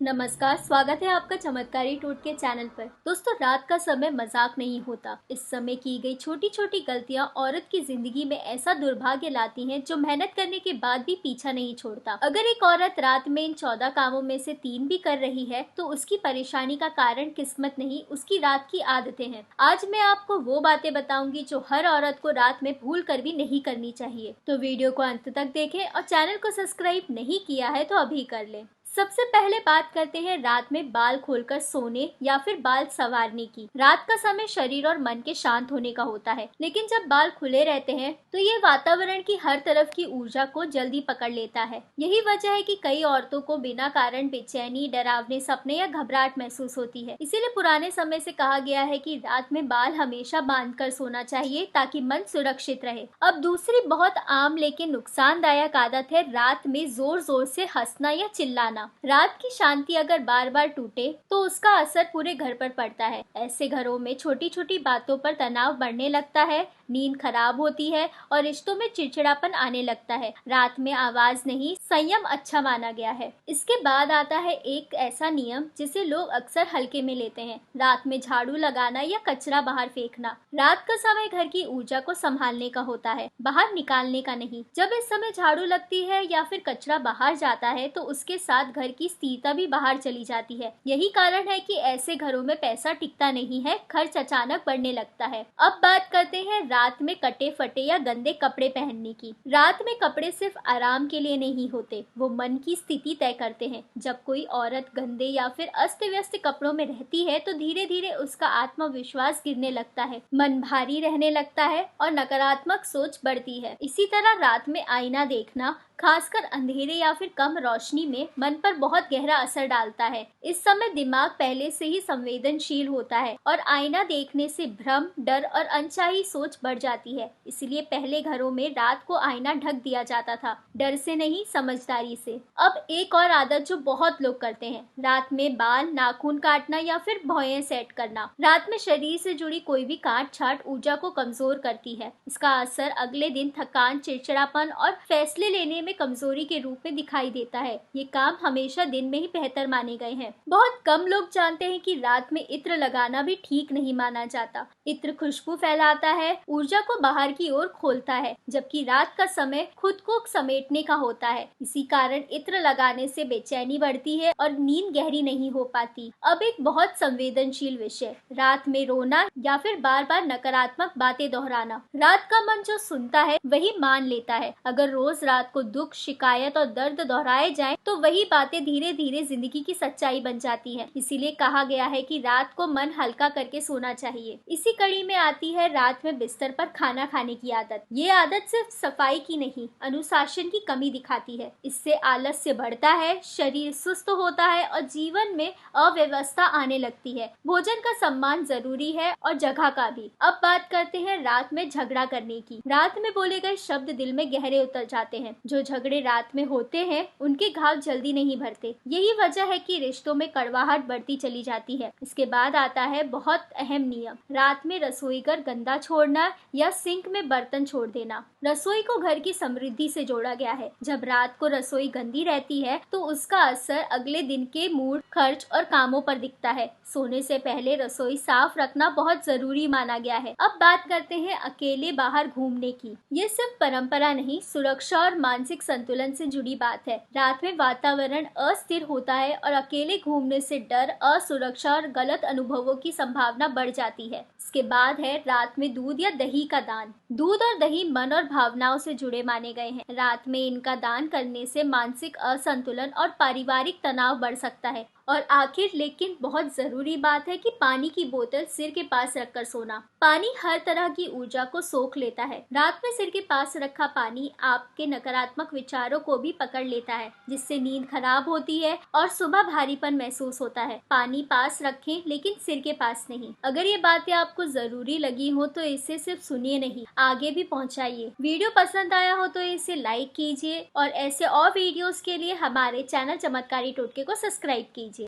नमस्कार, स्वागत है आपका चमत्कारी टोटके चैनल पर। दोस्तों, रात का समय मजाक नहीं होता। इस समय की गई छोटी छोटी गलतियां औरत की जिंदगी में ऐसा दुर्भाग्य लाती हैं जो मेहनत करने के बाद भी पीछा नहीं छोड़ता। अगर एक औरत रात में इन 14 कामों में से 3 भी कर रही है तो उसकी परेशानी का कारण किस्मत नहीं, उसकी रात की आदतें हैं। आज मैं आपको वो बातें बताऊंगी जो हर औरत को रात में भूल कर भी नहीं करनी चाहिए। तो वीडियो को अंत तक देखें और चैनल को सब्सक्राइब नहीं किया है तो अभी कर लें। सबसे पहले बात करते हैं रात में बाल खोलकर सोने या फिर बाल संवारने की। रात का समय शरीर और मन के शांत होने का होता है, लेकिन जब बाल खुले रहते हैं तो ये वातावरण की हर तरफ की ऊर्जा को जल्दी पकड़ लेता है। यही वजह है कि कई औरतों को बिना कारण बेचैनी, डरावने सपने या घबराहट महसूस होती है। इसीलिए पुराने समय से कहा गया है कि रात में बाल हमेशा बांधकर सोना चाहिए ताकि मन सुरक्षित रहे। अब दूसरी बहुत आम लेकिन नुकसानदायक आदत है रात में जोर जोर से हंसना या चिल्लाना। रात की शांति अगर बार बार टूटे तो उसका असर पूरे घर पर पड़ता है। ऐसे घरों में छोटी छोटी बातों पर तनाव बढ़ने लगता है, नींद खराब होती है और रिश्तों में चिड़चिड़ापन आने लगता है। रात में आवाज नहीं, संयम अच्छा माना गया है। इसके बाद आता है एक ऐसा नियम जिसे लोग अक्सर हल्के में लेते हैं, रात में झाड़ू लगाना या कचरा बाहर फेंकना। रात का समय घर की ऊर्जा को संभालने का होता है, बाहर निकालने का नहीं। जब इस समय झाड़ू लगती है या फिर कचरा बाहर जाता है तो उसके साथ घर की स्थिरता भी बाहर चली जाती है। यही कारण है कि ऐसे घरों में पैसा टिकता नहीं है, खर्च अचानक बढ़ने लगता है। अब बात करते हैं रात में कटे फटे या गंदे कपड़े पहनने की। रात में कपड़े सिर्फ आराम के लिए नहीं होते, वो मन की स्थिति तय करते हैं। जब कोई औरत गंदे या फिर अस्त व्यस्त कपड़ों में रहती है तो धीरे धीरे उसका आत्मविश्वास गिरने लगता है, मन भारी रहने लगता है और नकारात्मक सोच बढ़ती है। इसी तरह रात में आईना देखना, खासकर अंधेरे या फिर कम रोशनी में, मन पर बहुत गहरा असर डालता है। इस समय दिमाग पहले से ही संवेदनशील होता है और आईना देखने से भ्रम, डर और अनचाही सोच बढ़ जाती है। इसलिए पहले घरों में रात को आईना ढक दिया जाता था, डर से नहीं, समझदारी से। अब एक और आदत जो बहुत लोग करते हैं, रात में बाल, नाखून काटना या फिर भौहें सेट करना। रात में शरीर से जुड़ी कोई भी काट छाट ऊर्जा को कमजोर करती है। इसका असर अगले दिन थकान, चिड़चिड़ापन और फैसले लेने में कमजोरी के रूप में दिखाई देता है। ये काम हमेशा दिन में ही बेहतर माने गए हैं। बहुत कम लोग जानते हैं कि रात में इत्र लगाना भी ठीक नहीं माना जाता। इत्र खुशबू फैलाता है, ऊर्जा को बाहर की ओर खोलता है, जबकि रात का समय खुद को समेटने का होता है। इसी कारण इत्र लगाने से बेचैनी बढ़ती है और नींद गहरी नहीं हो पाती। अब एक बहुत संवेदनशील विषय, रात में रोना या फिर बार बार नकारात्मक बातें दोहराना। रात का मन जो सुनता है वही मान लेता है। अगर रोज रात को दुख, शिकायत और दर्द दोहराए जाएं, तो वही बातें धीरे धीरे जिंदगी की सच्चाई बन जाती है। इसीलिए कहा गया है कि रात को मन हल्का करके सोना चाहिए। इसी कड़ी में आती है रात में बिस्तर पर खाना खाने की आदत। ये आदत सिर्फ सफाई की नहीं, अनुशासन की कमी दिखाती है। इससे आलस्य बढ़ता है, शरीर सुस्त होता है और जीवन में अव्यवस्था आने लगती है। भोजन का सम्मान जरूरी है और जगह का भी। अब बात करते हैं रात में झगड़ा करने की। रात में बोले गए शब्द दिल में गहरे उतर जाते हैं। जो झगड़े रात में होते हैं उनके घाव जल्दी नहीं भरते। यही वजह है कि रिश्तों में कड़वाहट बढ़ती चली जाती है। इसके बाद आता है बहुत अहम नियम, रात में रसोई घर गंदा छोड़ना या सिंक में बर्तन छोड़ देना। रसोई को घर की समृद्धि से जोड़ा गया है। जब रात को रसोई गंदी रहती है तो उसका असर अगले दिन के मूड, खर्च और कामों पर दिखता है। सोने से पहले रसोई साफ रखना बहुत जरूरी माना गया है। अब बात करते हैं अकेले बाहर घूमने की। ये सिर्फ परंपरा नहीं, सुरक्षा और मानसिक संतुलन से जुड़ी बात है। रात में वातावरण अस्थिर होता है और अकेले घूमने से डर, असुरक्षा और गलत अनुभवों की संभावना बढ़ जाती है। इसके बाद है रात में दूध या दही का दान। दूध और दही मन और भावनाओं से जुड़े माने गए हैं। रात में इनका दान करने से मानसिक असंतुलन और पारिवारिक तनाव बढ़ सकता है। और आखिर लेकिन बहुत जरूरी बात है कि पानी की बोतल सिर के पास रखकर सोना। पानी हर तरह की ऊर्जा को सोख लेता है। रात में सिर के पास रखा पानी आपके नकारात्मक विचारों को भी पकड़ लेता है, जिससे नींद खराब होती है और सुबह भारीपन महसूस होता है। पानी पास रखें लेकिन सिर के पास नहीं। अगर ये बातें आपको जरूरी लगी हो तो इसे सिर्फ सुनिए नहीं, आगे भी पहुंचाइए। वीडियो पसंद आया हो तो इसे लाइक कीजिए और ऐसे और वीडियोस के लिए हमारे चैनल चमत्कारी टोटके को सब्सक्राइब कीजिए।